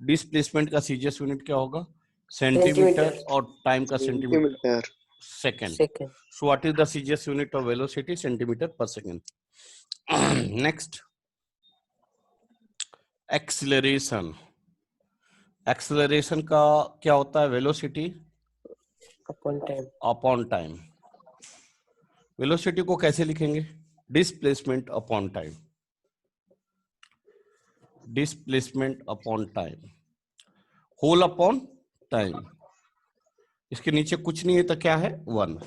Displacement का CGS unit क्या होगा? सेंटीमीटर, और टाइम का centimetre second. So what is the CGS unit of velocity? Centimetre per second. Next, acceleration. Acceleration का क्या होता है? Velocity upon time. वेलोसिटी को कैसे लिखेंगे? Displacement upon time. Displacement upon time, whole upon time. इसके नीचे कुछ नहीं है तो क्या है? 1।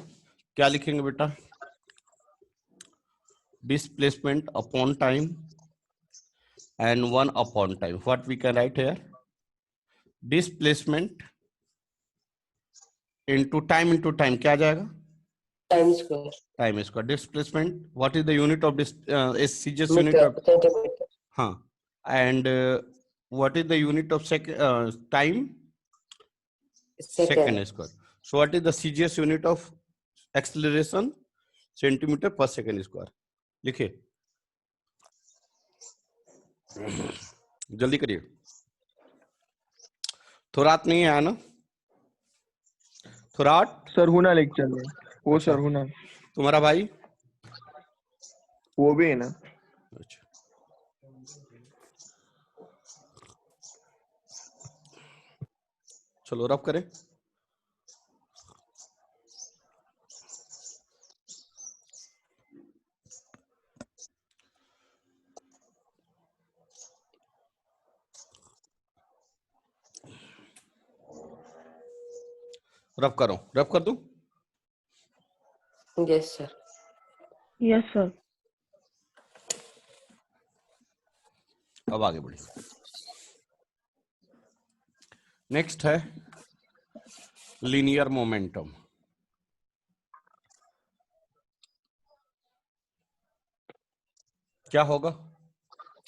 क्या लिखेंगे बेटा? Displacement upon time and 1 upon time. What we can write here? Displacement into time क्या आ जाएगा? Time square. Displacement, what is the unit of CGS unit of? हाँ, and what is the unit of time? Second square. So what is the CGS unit of acceleration? Centimetre per second square. लिखिए, जल्दी करिए. थोरात नहीं आया ना? Thorat sir हुना lecture में वो अच्छा. सर हुना, तुम्हारा भाई वो भी है ना? अच्छा. चलो रब करें. रब करो, रब कर दूं? Yes sir. Yes sir. अब आगे बढ़िए. नेक्स्ट है लीनियर मोमेंटम. क्या होगा?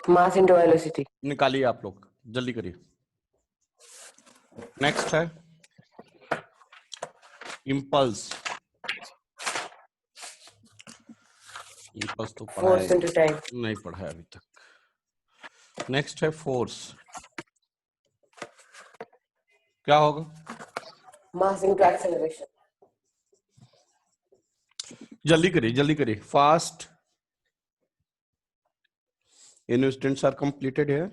Mass into velocity. निकालिए आप लोग, जल्दी करिए. नेक्स्ट है इम्पल्स. इम्पल्स तो पढ़ा फोर्स इनटू टाइम. नहीं पढ़ा है अभी तक. नेक्स्ट है फोर्स. क्या होगा? Mass into acceleration. जल्दी करिए, जल्दी करिए, fast. Any students are completed here?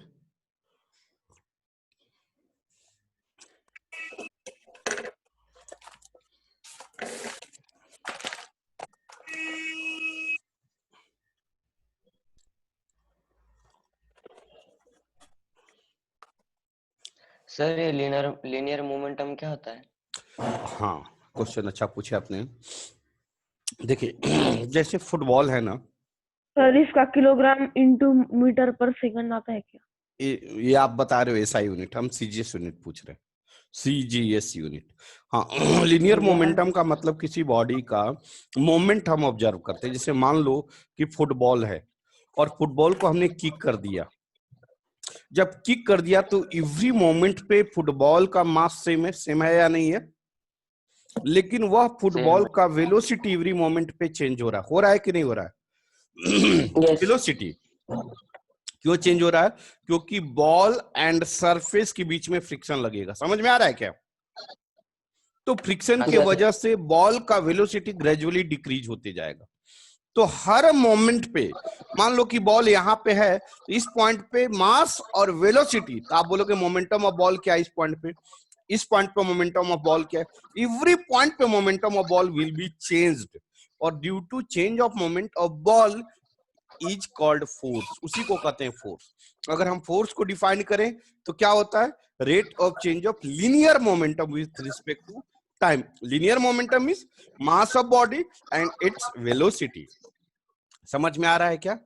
Sir ये लीनियर मोमेंटम क्या होता है? हाँ, क्वेश्चन अच्छा पूछे आपने. देखिए, जैसे फुटबॉल है ना, सर इसका किलोग्राम इंटू मीटर पर सेकंड आता है क्या? ये आप बता रहे हो एसआई यूनिट, हम सीजीएस यूनिट पूछ रहे हैं. CGS unit. हाँ, लीनियर मोमेंटम का मतलब किसी बॉडी का मोमेंट हम ऑब्जर्व करते हैं. जैसे मान लो कि फुटबॉल है और फुटबॉल को हमने किक कर दिया. जब किक कर दिया तो एवरी मोमेंट पे फुटबॉल का मास सेम है या नहीं है? लेकिन वह फुटबॉल का वेलोसिटी एवरी मोमेंट पे चेंज हो रहा है कि नहीं हो रहा है? वेलोसिटी क्यों चेंज हो रहा है? क्योंकि बॉल एंड सरफेस के बीच में फ्रिक्शन लगेगा. समझ में आ रहा है क्या? तो फ्रिक्शन की वजह से बॉल का वेलोसिटी ग्रेजुअली डिक्रीज होते जाएगा. तो हर मोमेंट पे मान लो कि बॉल यहाँ पे है, तो इस पॉइंट पे मास और वेलोसिटी, तो आप बोलोगे मोमेंटम ऑफ बॉल क्या है इस पॉइंट पे? इस पॉइंट पे मोमेंटम ऑफ बॉल क्या है? एवरी पॉइंट पे momentum of ball will be changed, और due to change of moment of ball is called force. उसी को कहते हैं फोर्स. अगर हम फोर्स को डिफाइन करें तो क्या होता है? Rate of change of linear momentum with respect to time. Linear momentum is mass of body and its velocity. समझ में आ रहा है क्या?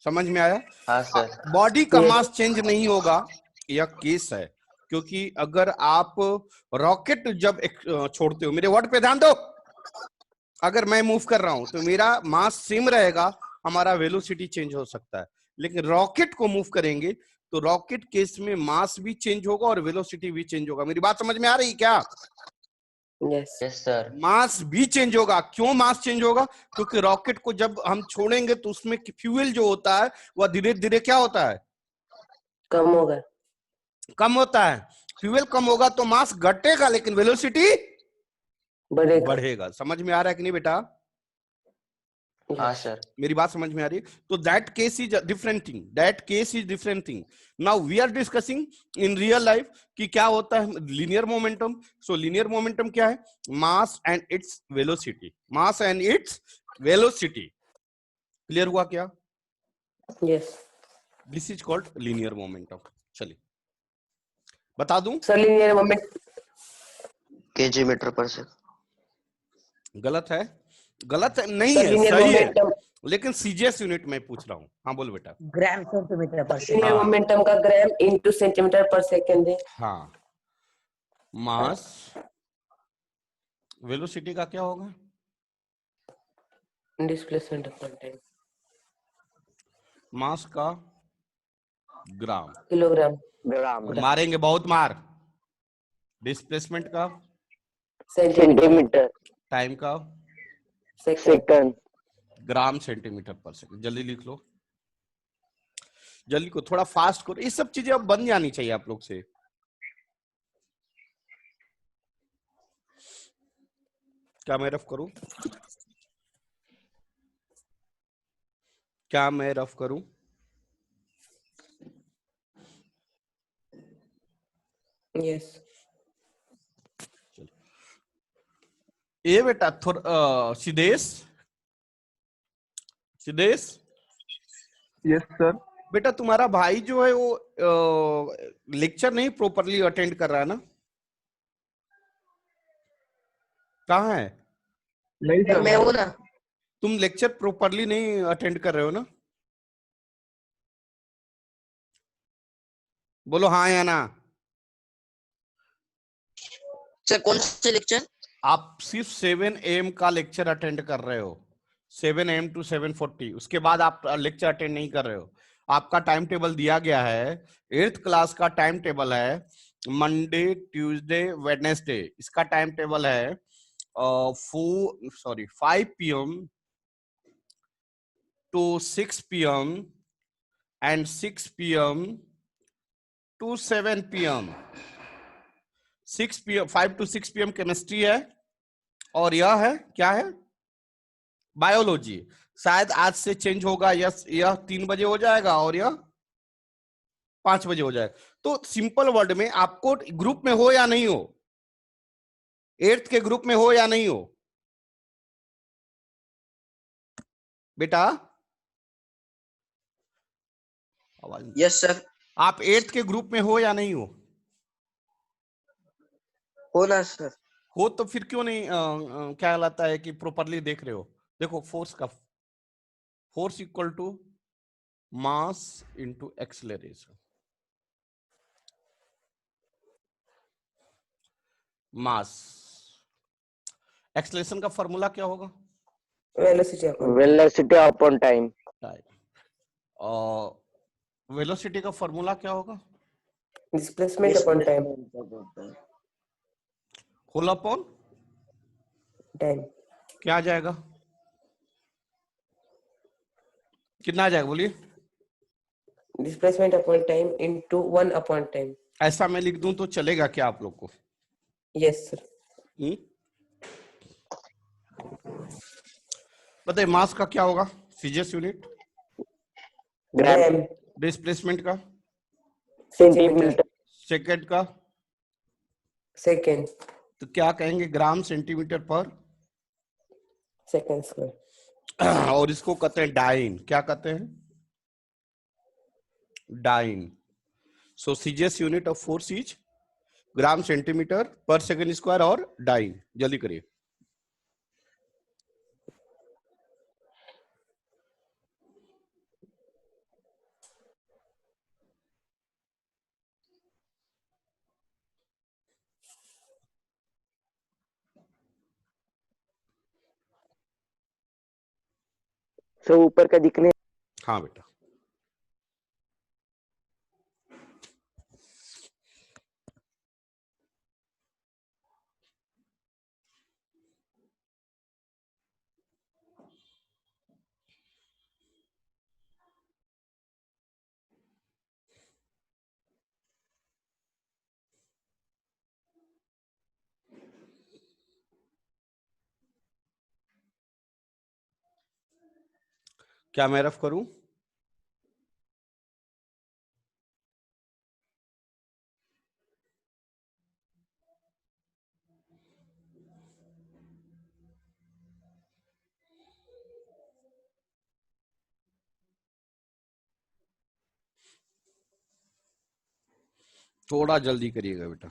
समझ में आया? हाँ सर. बॉडी का मास चेंज नहीं होगा, यह केस है. क्योंकि अगर आप रॉकेट जब छोड़ते हो, मेरे वर्ड पे ध्यान दो, अगर मैं मूव कर रहा हूं तो मेरा मास सेम रहेगा, हमारा वेलोसिटी चेंज हो सकता है. लेकिन रॉकेट को मूव करेंगे तो रॉकेट केस में मास भी चेंज होगा और वेलोसिटी भी चेंज होगा. मेरी बात समझ में आ रही है क्या? Yes sir. मास भी चेंज होगा. क्यों मास चेंज होगा? क्योंकि रॉकेट को जब हम छोड़ेंगे तो उसमें फ्यूल जो होता है वह धीरे धीरे क्या होता है? कम होगा. कम होता है, फ्यूल कम होगा तो मास घटेगा लेकिन वेलोसिटी बढ़ेगा। बढ़ेगा। समझ में आ रहा है कि नहीं बेटा? हाँ Yes. सर। मेरी बात समझ में आ रही है? तो that case is different thing, that case is different thing. Now we are discussing in real life कि क्या होता है linear momentum. So linear momentum क्या है? Mass and its velocity, mass and its velocity. Clear हुआ क्या? Yes. This is called linear momentum. चलिए बता दूं, Sir, linear moment. Kg metre पर सेकंड। गलत है? गलत है नहीं Sir, है, linear सही है, momentum. लेकिन सीजीएस यूनिट में पूछ रहा हूँ। हाँ बोल बेटा। ग्राम सेंटीमीटर पर Linear सेकंड। हाँ momentum का ग्राम into सेंटीमीटर पर सेकंड है। हाँ, मास वेलोसिटी का क्या होगा? Displacement upon time. मास का ग्राम, किलोग्राम। ग्राम। मारेंगे बहुत मार। डिस्प्लेसमेंट का, सेंटीमीटर। टाइम का, सेकंड। ग्राम सेंटीमीटर पर सेकंड। जल्दी लिख लो, जल्दी को थोड़ा फास्ट करो, ये सब चीजें अब बन जानी चाहिए आप लोग से। क्या मैं रफ करूं? क्या मैं रफ करूं? यस। ये बेटा सिद्धेश, सिद्धेश यस सर। बेटा तुम्हारा भाई जो है वो लेक्चर नहीं प्रॉपरली अटेंड कर रहा है ना? कहाँ है? नहीं सर। मैं हूँ ना। तुम लेक्चर प्रॉपरली नहीं अटेंड कर रहे हो ना? बोलो हाँ या ना। सर कौन से लेक्चर? आप सिर्फ 7 AM का लेक्चर अटेंड कर रहे हो, 7 AM to 7:40, उसके बाद आप लेक्चर अटेंड नहीं कर रहे हो। आपका टाइम टेबल दिया गया है, 8th क्लास का टाइम टेबल है, मंडे ट्यूसडे वेडनेसडे, इसका टाइम टेबल है 5 PM to 6 PM and 6 PM to 7 PM। 6 PM 5 to 6 PM chemistry है, और यह है क्या है? बायोलॉजी। शायद आज से चेंज होगा, यह 3 बजे हो जाएगा और यह 5 बजे हो जाएगा। तो सिंपल वर्ड में आपको ग्रुप में हो या नहीं हो, 8th के ग्रुप में हो या नहीं हो बेटा? आवाज। Yes sir. आप 8th के ग्रुप में हो या नहीं हो? होना सर। हो तो फिर क्यों नहीं क्या कहलाता है कि प्रॉपरली देख रहे हो? देखो force equal to mass into acceleration. Mass, acceleration का फॉर्मूला क्या होगा? Velocity upon time. टाइम। और वेलोसिटी का फॉर्मूला क्या होगा? Displacement upon time. Whole upon time. क्या आ जाएगा? कितना आ जाएगा बोलिए? Displacement upon time into 1 upon time. ऐसा मैं लिख दूं तो चलेगा क्या आप लोग को? Yes sir. बताइए मास का क्या होगा? CGS unit. ग्राम। डिस्प्लेसमेंट का? सेंटीमीटर। सेकंड का? सेकंड। तो क्या कहेंगे? ग्राम सेंटीमीटर पर सेकंड स्क्वायर। और इसको कहते हैं डाइन। क्या कहते हैं? Dyne. So CGS unit of force is gram centimetre पर सेकंड स्क्वायर और डाइन। जल्दी करिए। सो ऊपर का दिखने। हाँ बेटा। क्या मैं रफ करूं? थोड़ा जल्दी करिएगा बेटा।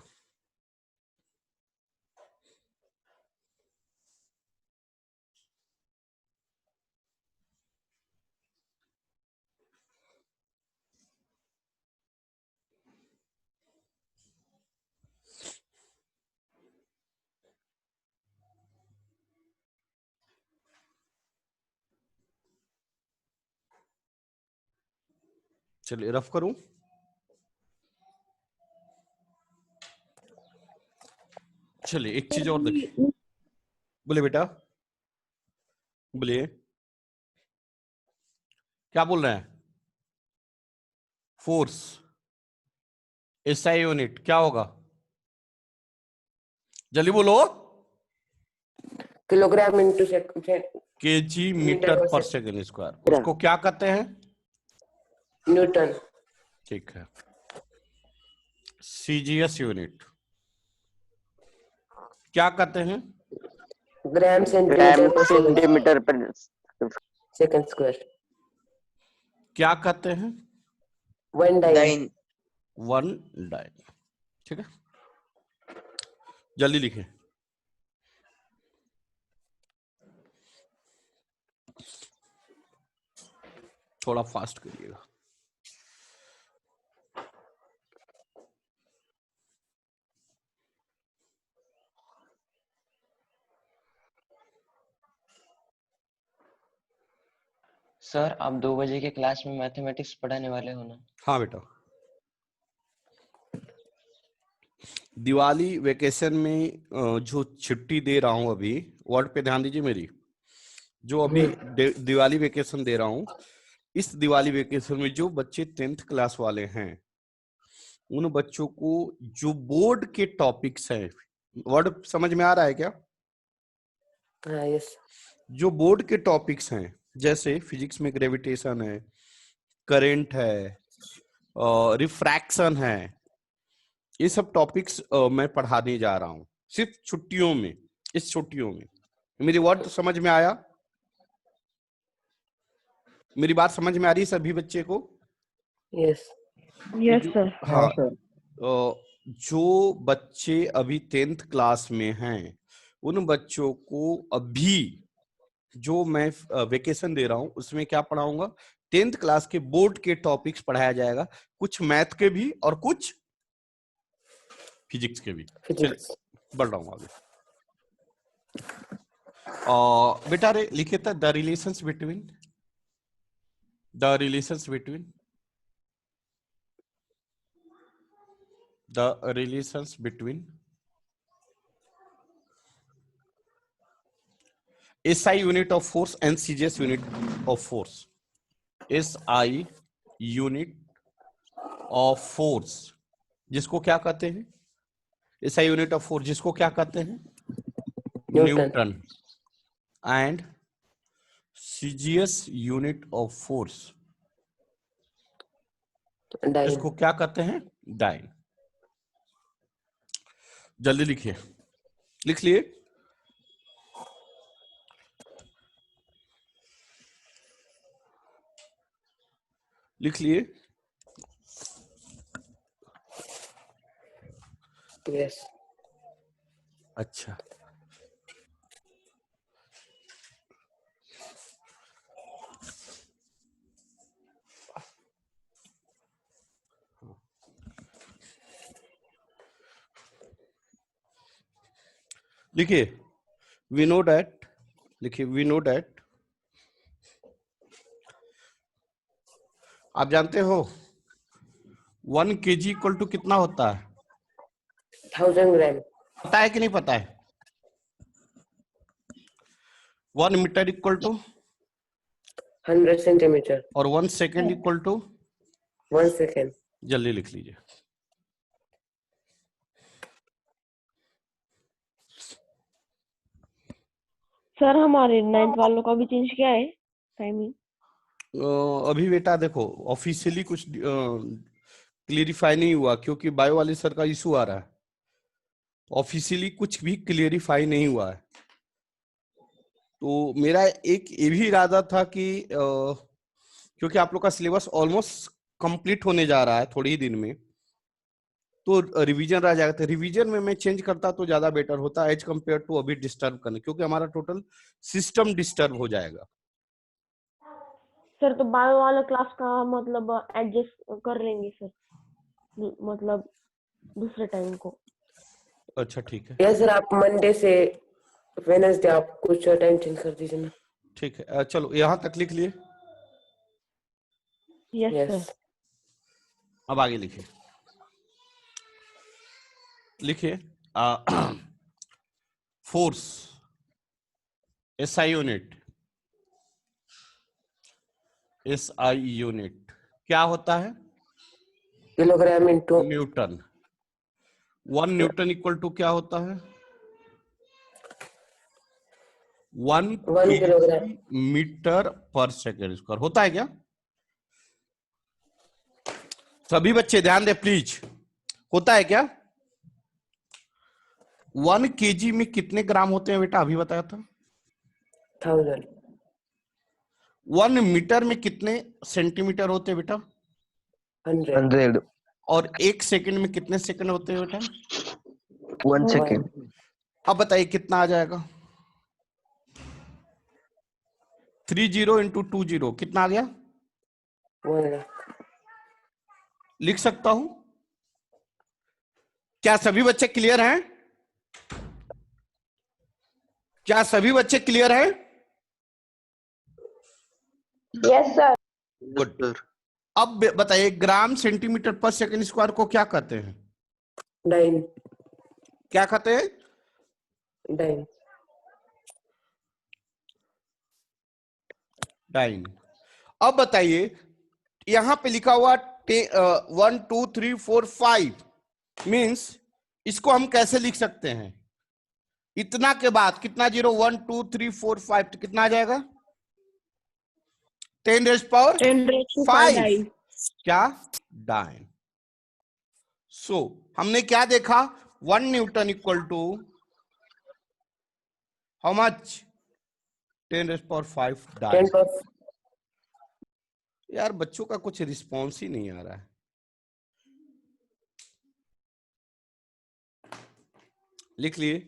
चलिए रफ करूं। चलिए एक चीज और देखिए। बोले बेटा, बोलिए, क्या बोल रहे हैं? फोर्स एसआई यूनिट क्या होगा? जल्दी बोलो। Kilogram into second, kg metre metre पर पर सेकेंड स्क्वायर। उसको क्या कहते हैं? न्यूटन। ठीक है। सीजीएस यूनिट क्या कहते हैं? ग्राम सेंटीमीटर पर सेकंड स्क्वायर। क्या कहते हैं? One dyne. Dyne. One dyne. ठीक है, जल्दी लिखें। थोड़ा फास्ट करिएगा। सर आप 2 बजे के क्लास में मैथमेटिक्स पढ़ाने वाले हो ना? हाँ बेटा, दिवाली वेकेशन में जो छुट्टी दे रहा हूं अभी, वर्ड पे ध्यान दीजिए मेरी। जो अभी दिवाली वेकेशन दे रहा हूं, इस दिवाली वेकेशन में जो बच्चे 10th क्लास वाले हैं, उन बच्चों को जो बोर्ड के टॉपिक्स हैं, वर्ड समझ में आ रहा है क्या? हाँ, यस। जो बोर्ड के टॉपिक्स हैं, जैसे फिजिक्स में ग्रेविटेशन है, करंट है, रिफ्रैक्शन है, ये सब टॉपिक्स मैं पढ़ाने जा रहा हूं सिर्फ छुट्टियों में, इस छुट्टियों में। मेरी वर्ड समझ में आया? मेरी बात समझ में आ रही है सभी बच्चे को? यस। Yes sir. हाँ सर। जो बच्चे अभी 10th क्लास में हैं, उन बच्चों को अभी जो मैं वेकेशन दे रहा हूं उसमें क्या पढ़ाऊंगा? 10th क्लास के बोर्ड के टॉपिक्स पढ़ाया जाएगा, कुछ मैथ के भी और कुछ फिजिक्स के भी। फिजिक्स। बढ़ रहा हूं आगे। बेटा रे लिखे था the relations between SI unit of force and CGS unit of force. SI unit of force जिसको क्या कहते हैं? SI unit of force जिसको क्या कहते हैं? Newton. And CGS unit of force dyne. इसको क्या कहते हैं? डाइन। जल्दी लिखिए, लिख लिए? लिख लिए? यस। अच्छा, लिखिए वी नो डैट, लिखिए वी नो डैट, आप जानते हो 1 kg इक्वल टू कितना होता है? 1000 ग्राम। पता है कि नहीं पता है? 1 मीटर इक्वल टू 100 सेंटीमीटर। और 1 सेकेंड इक्वल टू 1 सेकेंड। जल्दी लिख लीजिए। सर हमारे 9th वालों का भी चेंज किया है टाइमिंग। अभी बेटा देखो ऑफिशियली कुछ क्लियरिफाई नहीं हुआ क्योंकि बायो वाले सर का इशू आ रहा है। ऑफिशियली कुछ भी क्लियरिफाई नहीं हुआ है। तो मेरा एक ये भी इरादा था कि क्योंकि आप लोग का सिलेबस ऑलमोस्ट कंप्लीट होने जा रहा है थोड़े ही दिन में, तो रिवीजन रह जाएगा। तो रिवीजन में मैं चेंज करता तो ज्यादा बेटर होता एज कंपेयर टू अभी डिस्टर्ब करने, क्योंकि हमारा टोटल सिस्टम डिस्टर्ब हो जाएगा। सर तो बायो वाला क्लास का मतलब एडजस्ट कर लेंगे सर, मतलब दूसरे टाइम को। अच्छा ठीक है, यस सर, आप मंडे से वेडनेसडे आप कुछ टाइम चेंज कर दीजिए ना। ठीक है। चलो यहाँ तक लिख लिए, यस यस सर। अब आगे लिखिए। लिखिए force SI unit, SI unit क्या होता है? Kilogram into newton. 1 newton equal to क्या होता है? 1 1 किलोग्राम मीटर पर सेकेंड स्क्वायर होता है क्या? सभी बच्चे ध्यान दे प्लीज, होता है क्या? 1 केजी में कितने ग्राम होते हैं बेटा? अभी बताया था। 1000 1 मीटर में कितने सेंटीमीटर होते हैं बेटा? 100 100 और 1 सेकंड में कितने सेकंड होते हैं बेटा? 1 सेकेंड। अब बताइए कितना आ जाएगा? 30 इंटू 20 कितना आ गया? 1 लाख। लिख सकता हूं? क्या सभी बच्चे क्लियर हैं? क्या सभी बच्चे क्लियर हैं? Yes sir. गुड। अब बताइए ग्राम सेंटीमीटर पर सेकंड स्क्वायर को क्या कहते हैं? डाइन क्या कहते हैं? Dyne dyne. अब बताइए यहां पे लिखा हुआ 1 2 3 4 5 मीन्स इसको हम कैसे लिख सकते हैं? इतना के बाद कितना जीरो? 1 2 3 4 5 तो कितना आ जाएगा? 10 रेज़ पावर 5 क्या? डाइन। सो हमने क्या देखा? 1 newton equal to how much? 10 raise power 5 dyne. 10 पर यार बच्चों का कुछ रिस्पॉन्स ही नहीं आ रहा है। लिख लिए?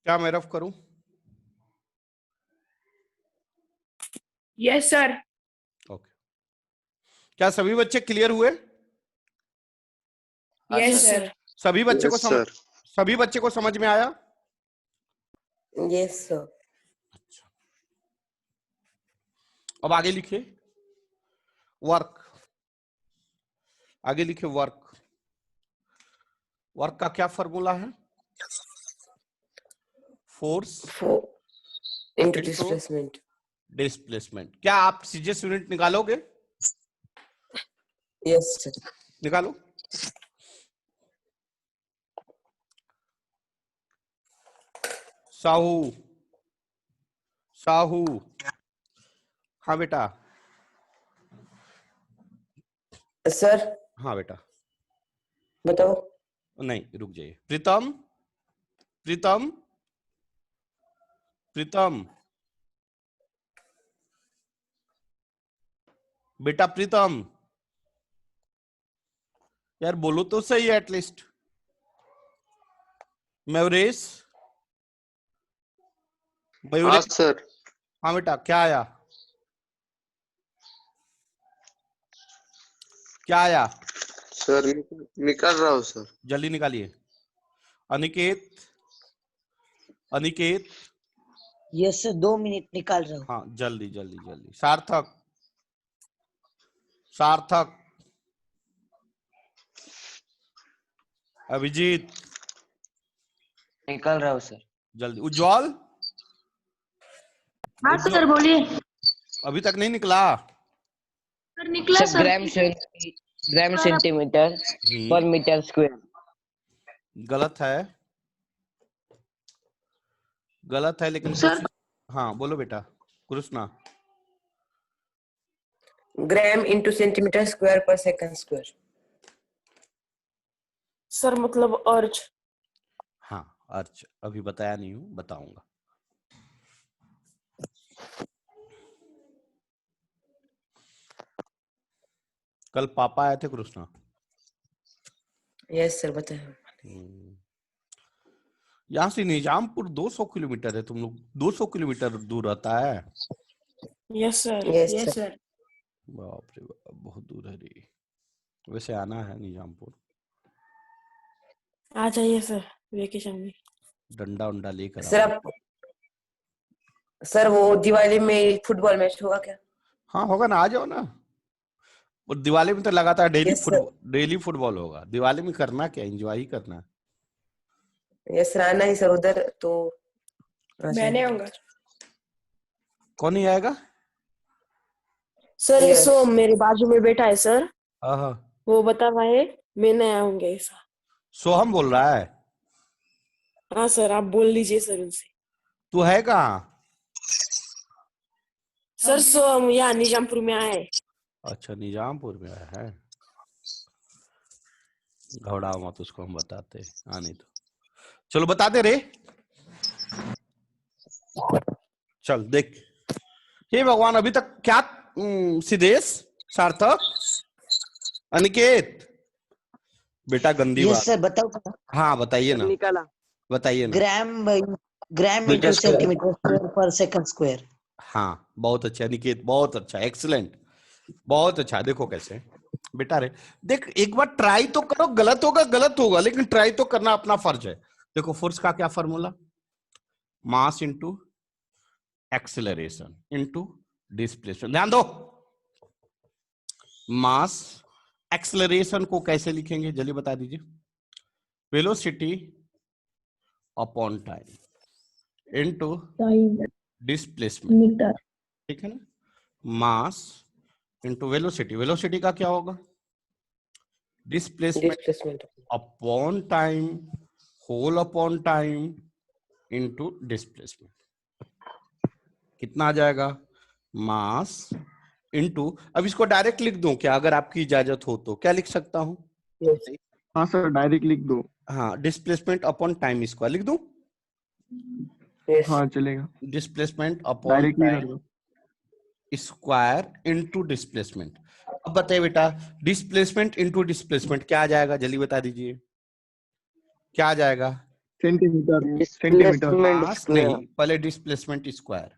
क्या मैं रफ करूं? Yes sir. ओके। क्या सभी बच्चे क्लियर हुए? Yes sir. सभी बच्चे को Yes, समझ, sir. सभी बच्चे को समझ में आया? Yes sir. अब आगे लिखिए वर्क। आगे लिखिए वर्क। वर्क का क्या फॉर्मूला है? Force 4 into Into- displacement. Displacement. क्या आप सीजीएस यूनिट निकालोगे? Yes sir. निकालो। साहू, साहू। हाँ बेटा, सर हाँ बेटा। बताओ। नहीं रुक जाइए। प्रीतम, प्रीतम, प्रीतम, बेटा प्रीतम, यार बोलो तो सही है एटलीस्ट। मयूरेश, हाँ मयूरेश। सर। हाँ बेटा क्या आया? क्या आया? सर निकल रहा हूँ सर। जल्दी निकालिए। Aniket, Aniket. Yes sir 2 minute निकाल रहा हूँ। हाँ जल्दी जल्दी जल्दी। सार्थक, सार्थक। अभिजीत निकल रहा हूँ सर। जल्दी। उज्जवल, हाँ सर बोलिए। अभी तक नहीं निकला? सर निकला सर सर। ग्राम ग्राम सेंटीमीटर पर मीटर स्क्वायर। गलत है, गलत है, लेकिन सर हाँ बोलो बेटा Krishna. Gram into centimetre square पर सेकंड स्क्वायर। सर मतलब अर्ज। हाँ अर्च, अभी बताया नहीं हूँ, बताऊंगा। कल पापा आए थे कृष्णा। यस सर बताएं। यहाँ से निजामपुर 200 किलोमीटर है, तुम लोग 200 किलोमीटर दूर रहता है। Yes sir. Yes sir. बाप रे बाप, बहुत दूर है रे। वैसे आना है निजामपुर, आ जाइए सर वेकेशन में। डंडा उंडा लेकर सर आओ। आप सर वो दिवाली में फुटबॉल मैच होगा क्या? हाँ होगा ना, आ जाओ ना। और दिवाली में तो लगातार यस सर। डेली फुटबॉल होगा। दिवाली में करना क्या, एंजॉय ही करना है। यस सर आना ही सर उधर तो। मैं नहीं आऊंगा कौन नहीं आएगा? सर। ये Yes. सो मेरे बाजू में बैठा है सर, हाँ, वो बता रहा है मैं नहीं आऊंगा ऐसा। सोहम बोल रहा है। हाँ सर आप बोल लीजिए सर उनसे। तू है कहाँ? सर सो हम यहाँ निजामपुर में आए। अच्छा निजामपुर में आया है, घबराओ मत, उसको हम बताते आने तो। चलो बता दे रे। चल देख, हे भगवान, अभी तक क्या सिद्धेश, सार्थक, अनिकेत, बेटा गंदी यस बात। सर बताओ। हाँ बताइए ना, निकाला बताइए ना। Gram metre into square. Centimetre square पर सेकंड स्क्वायर। हाँ बहुत अच्छा अनिकेत, बहुत अच्छा, एक्सीलेंट, बहुत अच्छा। देखो कैसे बेटा रे, देख एक बार ट्राई तो करो, गलत होगा गलत होगा, लेकिन ट्राई तो करना अपना फर्ज है। देखो फोर्स का क्या फॉर्मूला, मास इंटू एक्सेलरेशन इंटू डिस्प्लेसमेंट। ध्यान दो, मास एक्सेलरेशन को कैसे लिखेंगे जल्दी बता दीजिए। Velocity upon time into displacement, ठीक है ना। मास इंटू वेलोसिटी, वेलोसिटी का क्या होगा, displacement displacement. Upon time whole upon time into displacement. कितना आ जाएगा, मास इंटू, अब इसको डायरेक्ट लिख दूं क्या, अगर आपकी इजाजत हो तो क्या लिख सकता हूं? यस। हाँ सर डायरेक्ट लिख दो। हाँ, डिस्प्लेसमेंट अपॉन टाइम स्क्वायर लिख दूं। यस। हाँ चलेगा, डिस्प्लेसमेंट अपॉन डायरेक्ट ही कर टाइम दो। Square into displacement. अब बताइए बेटा, डिस्प्लेसमेंट इंटू डिस्प्लेसमेंट क्या आ जाएगा, जल्दी बता दीजिए क्या आ जाएगा। सेंटीमीटर मास नहीं, पहले displacement square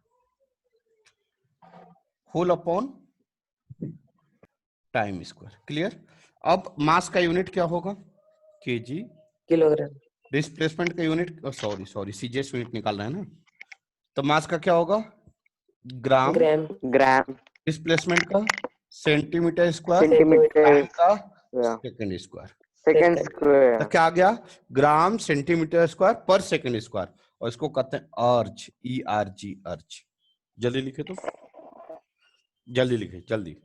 whole upon time square. Clear. अब मास का यूनिट क्या होगा, केजी। किलोग्राम। डिस्प्लेसमेंट का यूनिट, सॉरी सीजीएस यूनिट निकाल रहे हैं ना, तो मास का क्या होगा, ग्राम। ग्राम। ग्राम डिस्प्लेसमेंट का सेंटीमीटर स्क्वायर, सेंटीमीटर टाइम का सेकंड स्क्वायर। सेकंड तो स्क्वायर। क्या आ गया, ग्राम सेंटीमीटर स्क्वायर पर सेकंड स्क्वायर, और इसको कहते हैं अर्ज, ERG अर्ज। जल्दी लिखे तो, जल्दी लिखे जल्दी।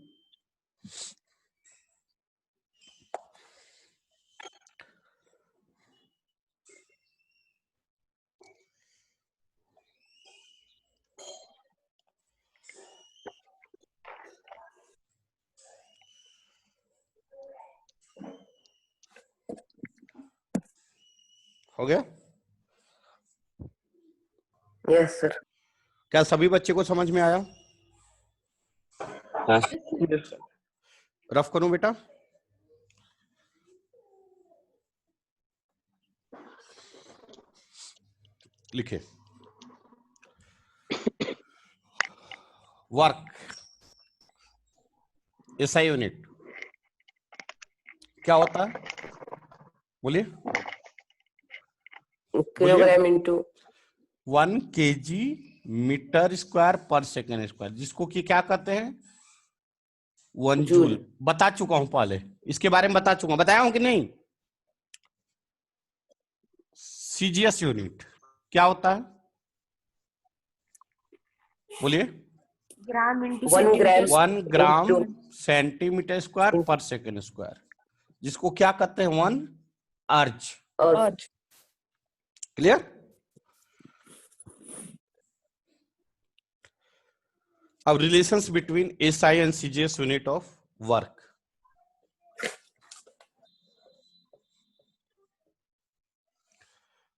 हो गया? Yes sir. क्या सभी बच्चे को समझ में आया? रफ करूं बेटा? लिखे, वर्क एसआई यूनिट क्या होता है, बोलिए। Kilogram into 1 kg metre square per second square, जिसको कि क्या कहते हैं, 1 जूल। बता चुका हूं पहले, इसके बारे में बता चुका, बताया हूं कि नहीं। सीजीएस यूनिट क्या होता है, बोलिए। ग्राम इंटू 1 gram 1 ग्राम into centimetre square per second square, जिसको क्या कहते हैं 1 अर्ज। earth. क्लियर? अब relations between SI and CGS unit of work.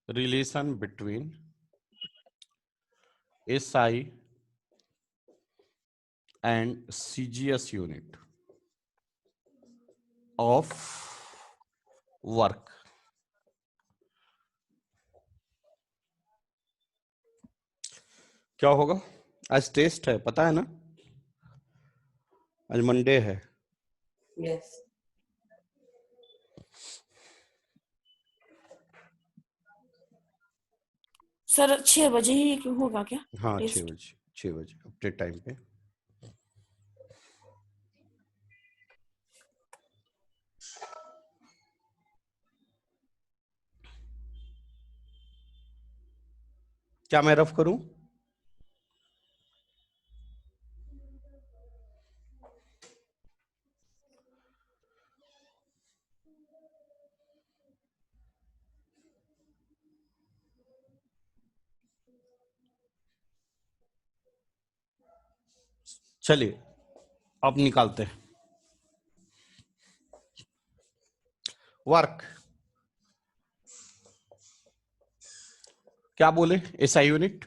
Relation between SI and CGS unit of work। क्या होगा? आज टेस्ट है, पता है ना? आज मंडे है। Yes. सर 6 बजे ही होगा क्या? हाँ, टेस्ट? 6 बजे अपने टाइम पे। क्या मैं रफ करूं? चलिए अब निकालते हैं। वर्क क्या बोले? एसआई यूनिट,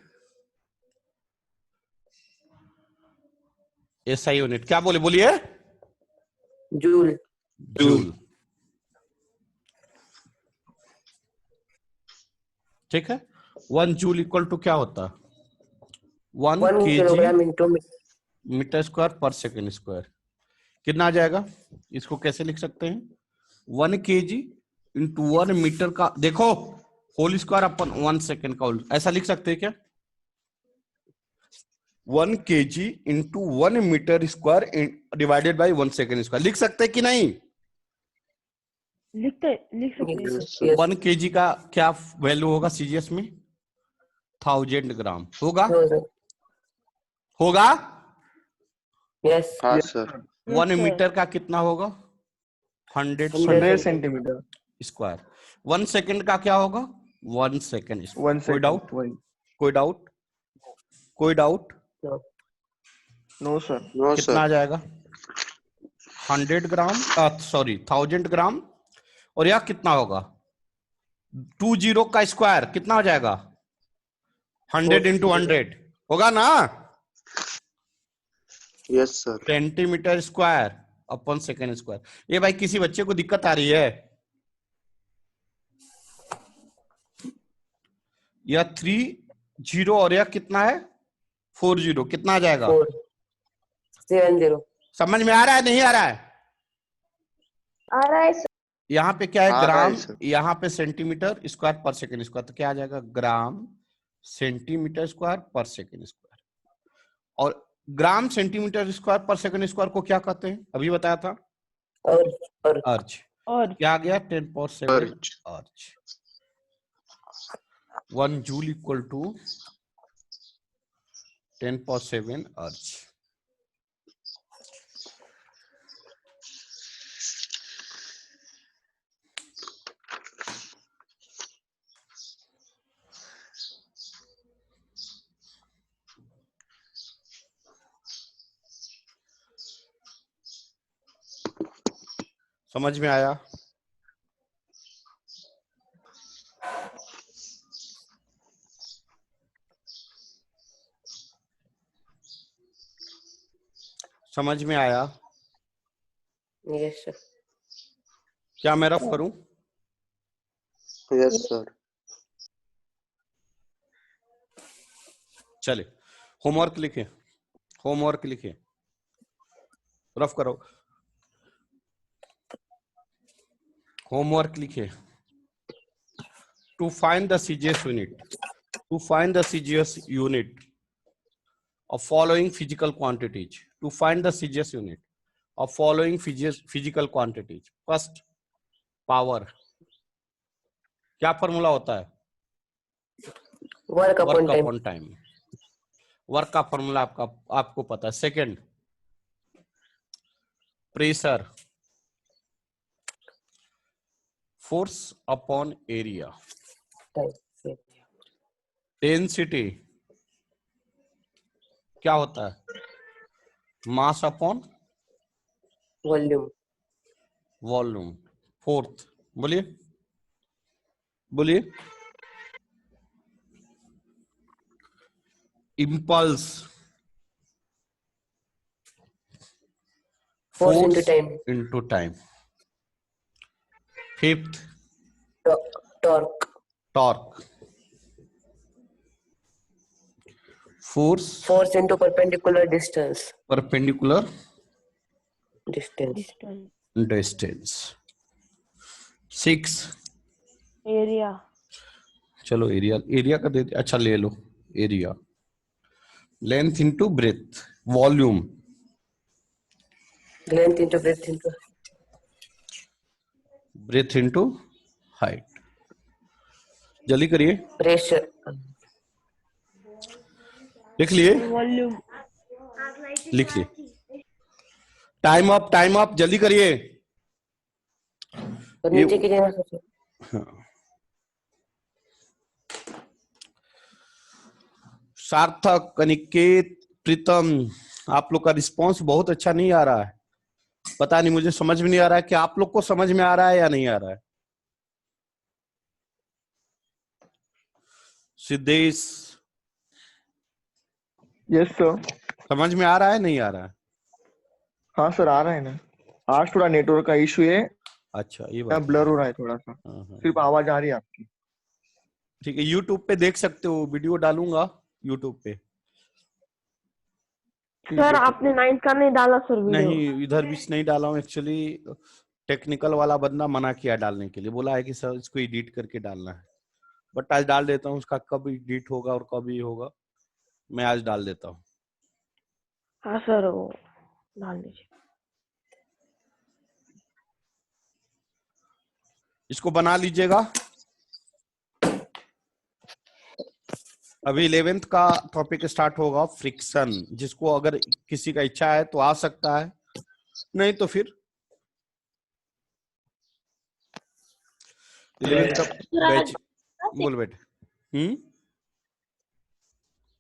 एसआई यूनिट क्या बोले? बोलिए। Joule. जूल। ठीक है। 1 जूल इक्वल टू क्या होता है? 1 1 KG kilogram into metre square per second square. कितना आ जाएगा? इसको कैसे लिख सकते हैं? 1 केजी इंटू 1 मीटर का, देखो होल स्क्वायर अपन 1 सेकेंड का होल, ऐसा लिख सकते हैं क्या? 1 KG into 1 metre square divided by 1 second square, लिख सकते हैं कि नहीं? लिख सकते हैं Yes, सर। yes. 1 केजी का क्या वैल्यू होगा सीजीएस में? 1000 ग्राम होगा? 1000. होगा? Yes. हाँ Yes, सर। sir. 1 मीटर का कितना होगा? 100 100 centimeter. स्क्वायर। 1 सेकंड का क्या होगा? 1 सेकंड। 1 कोई second. डाउट? One. कोई डाउट? कोई doubt? No. No, sir. No कितना सर। आ जाएगा? 100 ग्राम, सॉरी 1000 ग्राम। और यह कितना होगा? 20 का स्क्वायर कितना हो जाएगा? 100 इंटू 100 होगा ना? Yes sir. Centimetre square upon second square. ये भाई किसी बच्चे को दिक्कत आ रही है? यह 30 और यह कितना है? 40, कितना आ जाएगा? 470. समझ में आ रहा है नहीं आ रहा है? आ रहा है सर। यहाँ पे क्या है? आ रहा है ग्राम, सर। यहाँ पे centimetre square per second square, तो क्या आ जाएगा? ग्राम centimetre square per second square. और ग्राम centimetre square per second square को क्या कहते हैं? अभी बताया था, और अर्ज। और क्या आ गया? 10⁻7 अर्ज। अर्ज। 1 जूल इक्वल टू 10⁻7 अर्ज। समझ में आया? समझ में आया? yes sir. क्या मैं रफ करूं? Yes sir. चले होमवर्क लिखे, होमवर्क लिखे, रफ करो। होमवर्क लिखे। To find the CGS unit, to find the CGS unit of following physical quantities, to find the CGS unit of following physical quantities. First, power, क्या formula होता है? Work work upon time. Upon time. Work का formula आपको पता है। Second, pressure, force upon area, density क्या होता है, mass upon volume, volume. Fourth, बोलिए बोलिए, impulse, force into time, into time. Fifth, torque, torque, force force into perpendicular distance, perpendicular distance, distance. Six, area, चलो area, area का दे, अच्छा ले लो area. Length into breadth, volume, length into breadth into breadth into height. जल्दी करिए, pressure, लिख लिए, वॉल्यूम, लिख लिए। टाइम अप, टाइम अप, जल्दी करिए। और नीचे की जगह सोचो। सार्थक, अनिकेत, प्रीतम, आप लोग का रिस्पांस बहुत अच्छा नहीं आ रहा है। पता नहीं, मुझे समझ में नहीं आ रहा है कि आप लोग को समझ में आ रहा है या नहीं आ रहा है। Siddhesh, yes sir. समझ में आ रहा है नहीं आ रहा है? हाँ सर, आ रहा है ना। आज थोड़ा नेटवर्क का इशू है, अच्छा, ये बात ब्लर हो रहा है थोड़ा सा, हाँ, हाँ। सिर्फ आवाज आ रही है आपकी। ठीक है, यूट्यूब पे देख सकते हो, वीडियो डालूंगा यूट्यूब पे। सर आपने 9th का नहीं डाला सर वीडियो? नहीं, इधर भी नहीं डाला हूँ एक्चुअली। टेक्निकल वाला बंदा मना किया डालने के लिए, बोला है कि सर इसको एडिट करके डालना है। बट आज डाल देता हूँ, उसका कब एडिट होगा और कब ये होगा मैं आज डाल देता हूँ। हाँ सर, वो डाल दीजिए। इसको बना लीजिएगा। अभी 11th का टॉपिक स्टार्ट होगा, फ्रिक्शन, जिसको अगर किसी का इच्छा है तो आ सकता है, नहीं तो फिर 11th का बैच। बोल बेटे।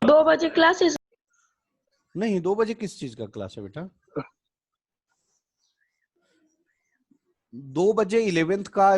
2 बजे क्लासेस? नहीं, 2 बजे किस चीज का क्लास है बेटा? 2 बजे 11th का